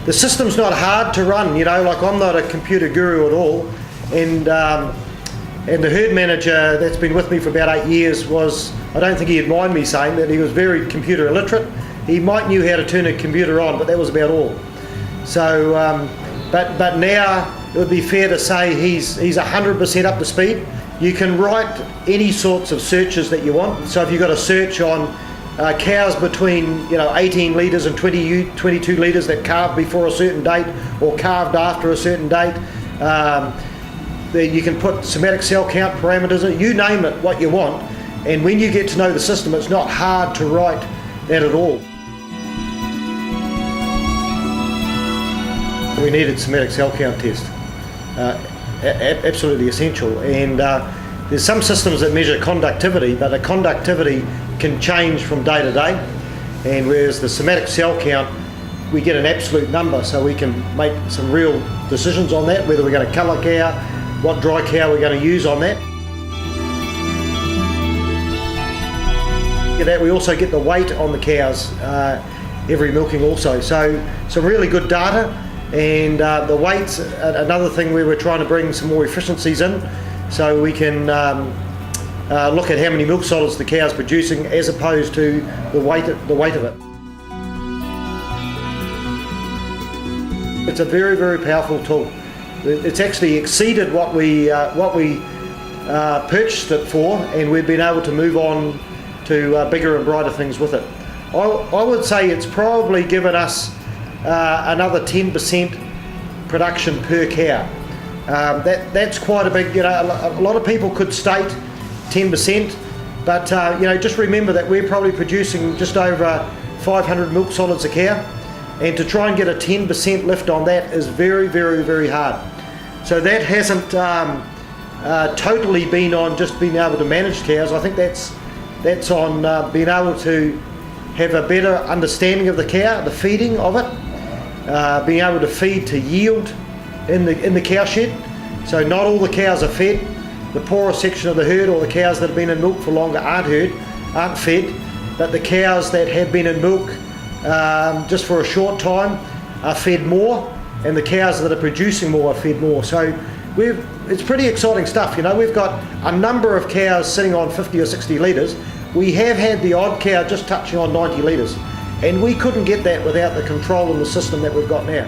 The system's not hard to run, you know, like I'm not a computer guru at all, and the herd manager that's been with me for about 8 years was, I don't think he'd mind me saying that he was very computer illiterate. He might knew how to turn a computer on, but that was about all. So, but now it would be fair to say he's 100% up to speed. You can write any sorts of searches that you want. So if you've got a search on cows between 18 litres and 22 litres that calved before a certain date or calved after a certain date, you can put somatic cell count parameters in, you name it, what you want. And when you get to know the system, it's not hard to write that at all. We needed somatic cell count test, absolutely essential. And there's some systems that measure conductivity, but the conductivity can change from day to day. And whereas the somatic cell count, we get an absolute number, so we can make some real decisions on that, whether we're going to colour cow, what dry cow we're going to use on that. We also get the weight on the cows every milking also, so some really good data. And the weight's another thing where we're trying to bring some more efficiencies in, so we can look at how many milk solids the cow's producing as opposed to the weight of it. It's a very, very powerful tool. It's actually exceeded what we purchased it for, and we've been able to move on to bigger and brighter things with it. I would say it's probably given us another 10% production per cow. That's quite a big, a lot of people could state 10%, but just remember that we're probably producing just over 500 milk solids a cow, and to try and get a 10% lift on that is very, very, very hard. So that hasn't totally been on just being able to manage cows. I think that's on being able to have a better understanding of the cow, the feeding of it, being able to feed to yield in the cow shed. So not all the cows are fed. The poorer section of the herd, or the cows that have been in milk for longer, aren't fed, but the cows that have been in milk just for a short time are fed more, and the cows that are producing more are fed more. So it's pretty exciting stuff. We've got a number of cows sitting on 50 or 60 litres. We have had the odd cow just touching on 90 litres, and we couldn't get that without the control and the system that we've got now.